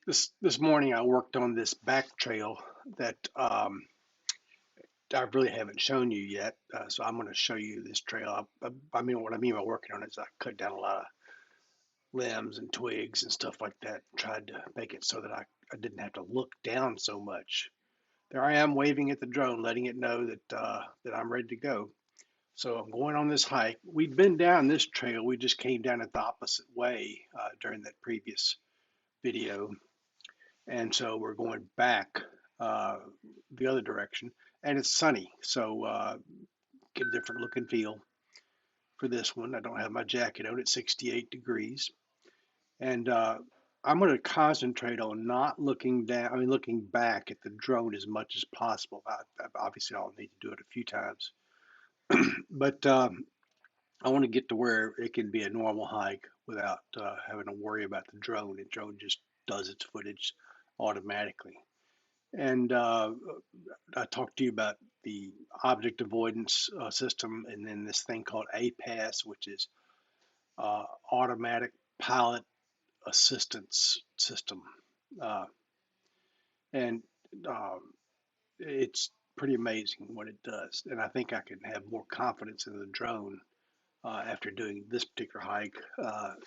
This morning I worked on this back trail that I really haven't shown you yet. So I'm going to show you this trail. I mean, what I mean by working on it is I cut down a lot of limbs and twigs and stuff like that. Tried to make it so that I didn't have to look down so much. There I am waving at the drone, letting it know that I'm ready to go. So I'm going on this hike. We'd been down this trail. We just came down it the opposite way during that previous video. And so we're going back uh, the other direction, and it's sunny, so get a different look and feel for this one. I don't have my jacket on. It's 68 degrees, and I'm going to concentrate on not looking down. I mean, looking back at the drone as much as possible. Obviously, I'll need to do it a few times, but I want to get to where it can be a normal hike without having to worry about the drone. The drone just does its footage automatically. And I talked to you about the object avoidance system, and then this thing called APAS, which is automatic pilot assistance system, uh, and uh, it's pretty amazing what it does. And I think I can have more confidence in the drone after doing this particular hike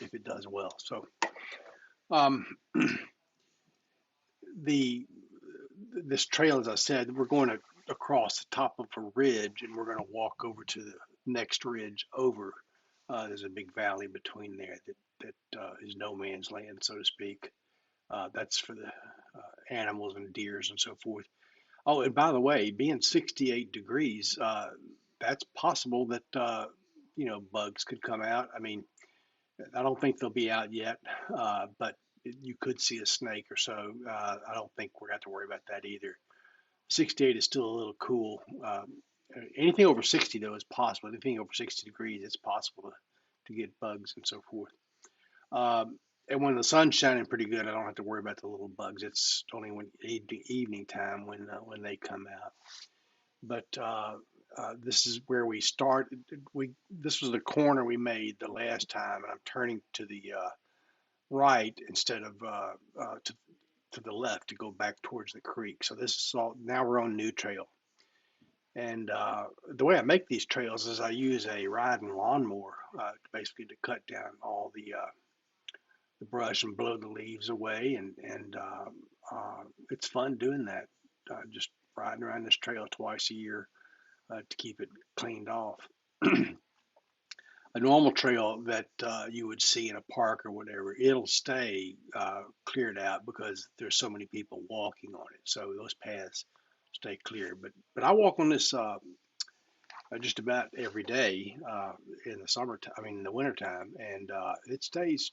if it does well. So um, the this trail, as I said, we're going to across the top of a ridge, and we're going to walk over to the next ridge over. There's a big valley between there that is no man's land, so to speak. That's for the animals and deers and so forth. Oh, and by the way, being 68 degrees, that's possible that bugs could come out. I mean, I don't think they'll be out yet, but you could see a snake or so. I don't think we're going to have to worry about that either. 68 is still a little cool. Anything over 60 though is possible. Anything over 60 degrees, it's possible to get bugs and so forth. And when the sun's shining pretty good, I don't have to worry about the little bugs. It's only when evening time when they come out. But this is where we start. This was the corner we made the last time, and I'm turning to the right instead of to the left to go back towards the creek. So this is all now we're on new trail. And the way I make these trails is I use a riding lawnmower basically to cut down all the brush and blow the leaves away. And it's fun doing that. Just riding around this trail twice a year to keep it cleaned off. A normal trail that you would see in a park or whatever, it'll stay cleared out because there's so many people walking on it. So those paths stay clear. But I walk on this just about every day in the summertime. I mean, in the wintertime, and it stays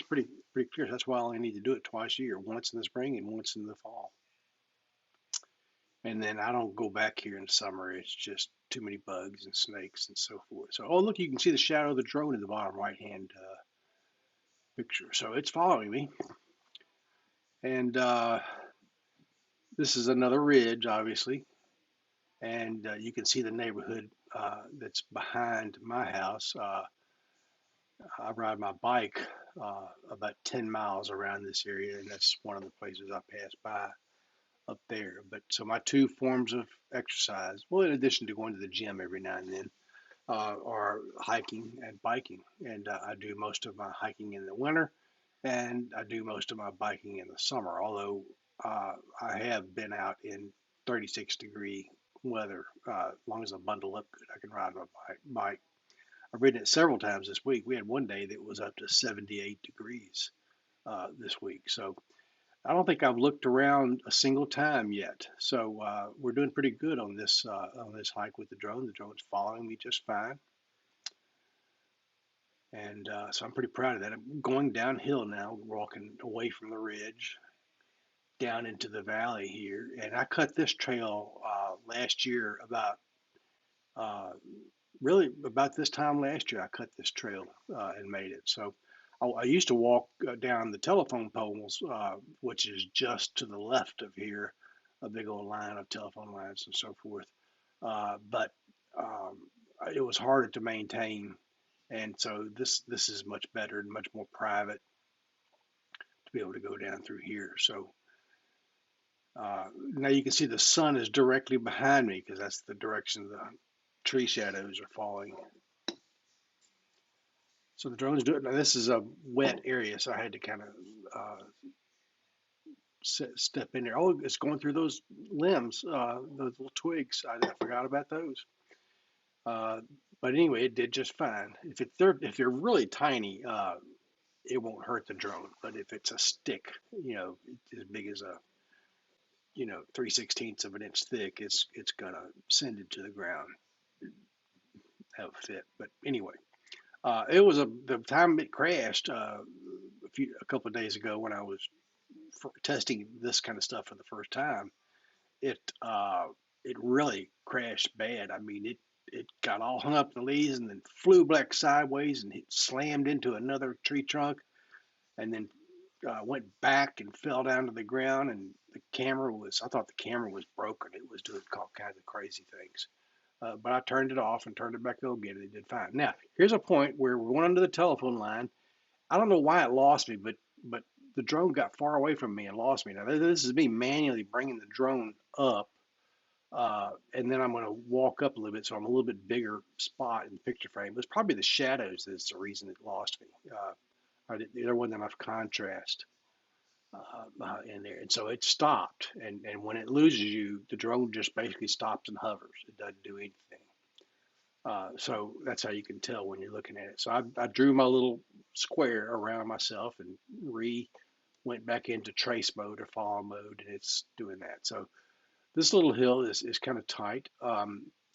pretty clear. That's why I only need to do it twice a year, once in the spring and once in the fall. And then I don't go back here in summer. It's just too many bugs and snakes and so forth. So, oh, look, you can see the shadow of the drone in the bottom right hand picture. So it's following me. And this is another ridge, obviously. And you can see the neighborhood that's behind my house. I ride my bike about 10 miles around this area, and that's one of the places I pass by up there. But so my two forms of exercise, well, in addition to going to the gym every now and then, are hiking and biking. And I do most of my hiking in the winter, and I do most of my biking in the summer. Although I have been out in 36-degree weather. As long as I bundle up good, I can ride my bike. I've ridden it several times this week. We had one day that was up to 78 degrees this week. So I don't think I've looked around a single time yet. So we're doing pretty good on this hike with the drone. The drone's following me just fine, and so I'm pretty proud of that. I'm going downhill now, walking away from the ridge down into the valley here. And I cut this trail last year uh, really about this time last year. I cut this trail and made it. So I used to walk down the telephone poles, which is just to the left of here, a big old line of telephone lines and so forth. But um, it was harder to maintain, and so this is much better and much more private be able to go down through here. So now you can see the sun is directly behind me because that's the direction the tree shadows are falling. So the drone's doing. Now this is a wet area, so I had to kind of step in there. Oh, it's going through those limbs, those little twigs. I forgot about those. Uh, but anyway, it did just fine. If they're really tiny, it won't hurt the drone. But if it's a stick, as big as a 3/16 of an inch thick, it's gonna send it to the ground. Have a fit. But anyway, it was the time it crashed a couple of days ago when I was testing this kind of stuff for the first time. It uh, it really crashed bad. I mean, it got all hung up in the leaves and then flew back sideways and it slammed into another tree trunk and then went back and fell down to the ground. And I thought the camera was broken. It was doing all kinds of crazy things. But I turned it off and turned it back on again and it did fine. Now, here's a point where we're going under the telephone line. I don't know why it lost me, but the drone got far away from me and lost me. Now, this is me manually bringing the drone up and then I'm going to walk up a little bit so I'm a little bit bigger spot in the picture frame. It was probably the shadows that's the reason it lost me. There wasn't enough contrast in there. And so it stopped. And when it loses you, the drone just basically stops and hovers. It doesn't do anything. So that's how you can tell when you're looking at it. So I drew my little square around myself and went back into trace mode or follow mode, and it's doing that. So this little hill is kind of tight.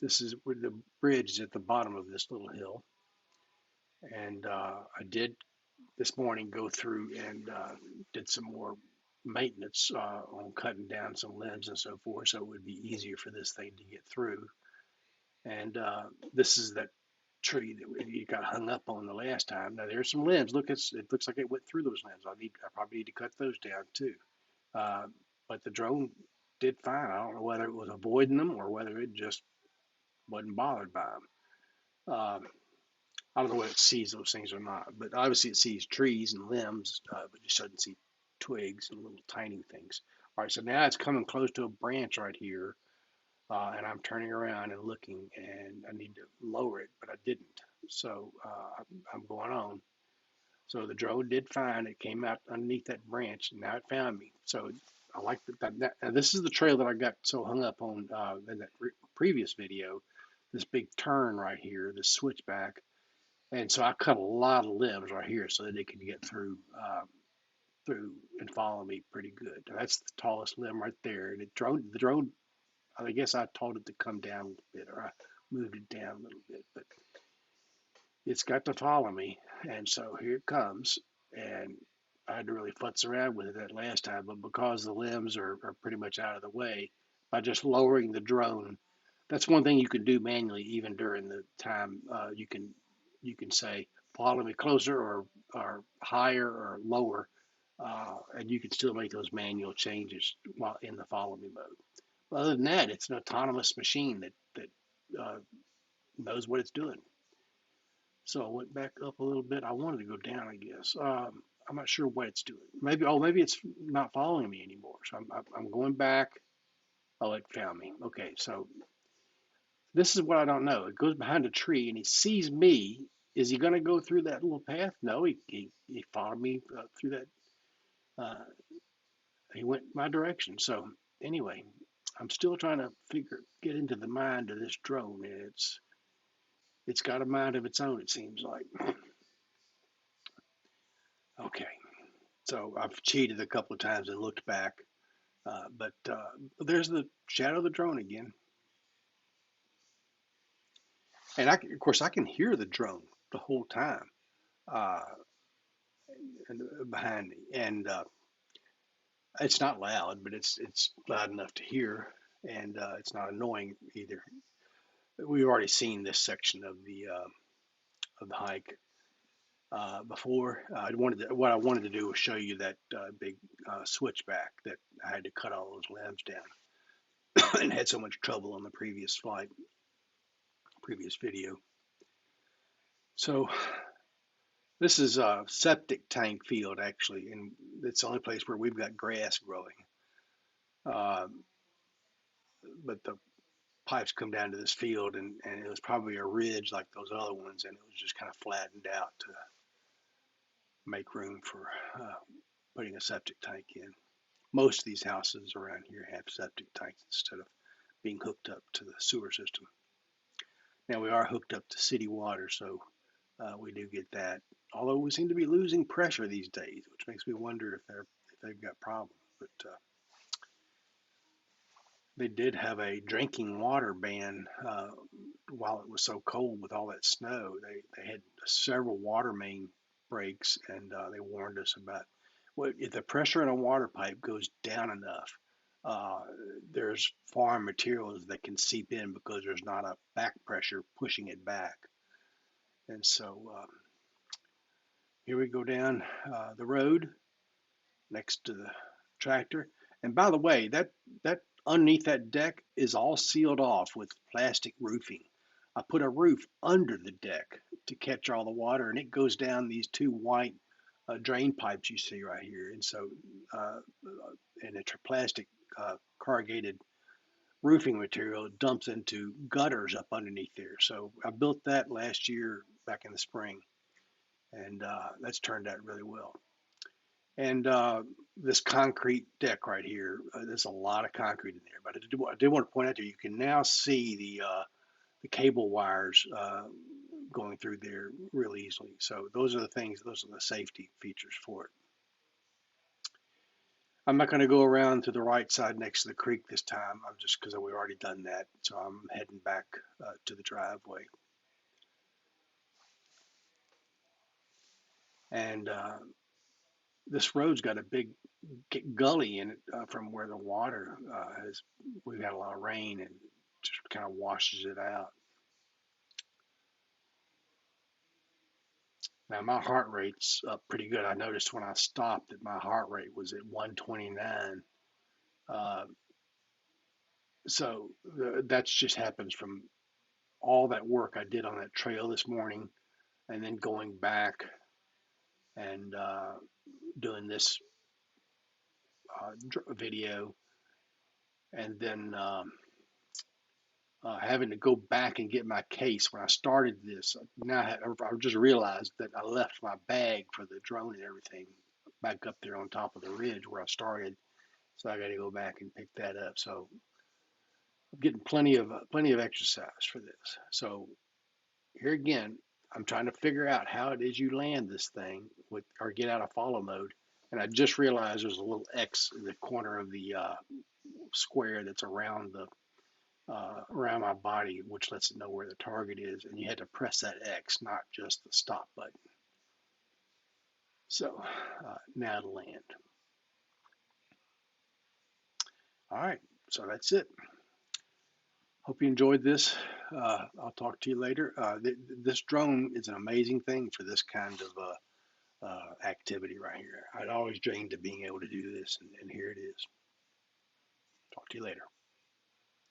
This is where the bridge is at the bottom of this little hill. And I did this morning go through and did some more maintenance on cutting down some limbs and so forth, so it would be easier for this thing to get through. And this is that tree that you got hung up on the last time. Now there's some limbs. Look, it looks like it went through those limbs. I probably need to cut those down too. Uh, but the drone did fine. I don't know whether it was avoiding them or whether it just wasn't bothered by them. I don't know whether it sees those things or not, but obviously it sees trees and limbs, but just doesn't see twigs and little tiny things. All right, so now it's coming close to a branch right here, and I'm turning around and looking, and I need to lower it, but I didn't. So I'm going on. So the drone did fine. It came out underneath that branch, and now it found me. So I like that. And this is the trail that I got so hung up on in that previous video. This big turn right here, this switchback, and so I cut a lot of limbs right here so that it could get through and follow me pretty good. That's the tallest limb right there, and the drone. I guess I told it to come down a little bit, or I moved it down a little bit, but it's got to follow me. And so here it comes. And I had to really futz around with it that last time, but because the limbs are pretty much out of the way, by just lowering the drone, that's one thing you can do manually, even during the time. You can say follow me closer or higher or lower, and you can still make those manual changes while in the follow me mode. Other than that, it's an autonomous machine that uh, knows what it's doing. So I went back up a little bit. I wanted to go down, I guess. I'm not sure what it's doing. Maybe it's not following me anymore. So I'm going back. Oh, it found me. Okay, so this is what I don't know. It goes behind a tree and he sees me. Is he going to go through that little path? No, he followed me through that. Uh, he went my direction. So anyway, I'm still trying to get into the mind of this drone. It's got a mind of its own. It seems like. Okay. So I've cheated a couple of times and looked back, but there's the shadow of the drone again, and of course, I can hear the drone the whole time uh, behind me, and it's not loud, but it's loud enough to hear, and it's not annoying either. We've already seen this section of the hike before. What I wanted to do was show you that big switchback that I had to cut all those limbs down and had so much trouble on the previous video. So this is a septic tank field actually, and it's the only place where we've got grass growing. Uh, but the pipes come down to this field, and it was probably a ridge like those other ones, and it was just kind of flattened out to make room for uh, putting a septic tank in. Most of these houses around here have septic tanks instead of being hooked up to the sewer system. Now we are hooked up to city water, so we do get that. Although we seem to be losing pressure these days, which makes me wonder if they've got problems. But they did have a drinking water ban while it was so cold with all that snow. They had several water main breaks, and they warned us about well, if the pressure in a water pipe goes down enough, uh, there's foreign materials that can seep in because there's not a back pressure pushing it back. And so here we go down the road next to the tractor. And by the way, that underneath that deck is all sealed off with plastic roofing. I put a roof under the deck to catch all the water, and it goes down these two white drain pipes you see right here. And so, and it's a plastic corrugated roofing material dumps into gutters up underneath there. So I built that last year back in the spring, and that's turned out really well. And this concrete deck right here, there's a lot of concrete in there. But I did want to point out that you can now see the cable wires going through there real easily. So those are the things, those are the safety features for it. I'm not going to go around to the right side next to the creek this time. I'm just because we've already done that. So I'm heading back to the driveway. And this road's got a big gully in it from where the water has. We've had a lot of rain and just kind of washes it out. Now my heart rate's up pretty good. I noticed when I stopped that my heart rate was at 129. Uh, so that just happens from all that work I did on that trail this morning, and then going back and doing this video, and then having to go back and get my case. When I started this, now I just realized that I left my bag for the drone and everything back up there on top of the ridge where I started. So I got to go back and pick that up. So I'm getting plenty of exercise for this. So here again, I'm trying to figure out how it is you land this thing with or get out of follow mode. And I just realized there's a little X in the corner of the square that's around my body, which lets it know where the target is. And you had to press that X, not just the stop button. So now to land. All right, so that's it. Hope you enjoyed this. I'll talk to you later. This drone is an amazing thing for this kind of activity right here. I'd always dreamed of being able to do this, and here it is. Talk to you later.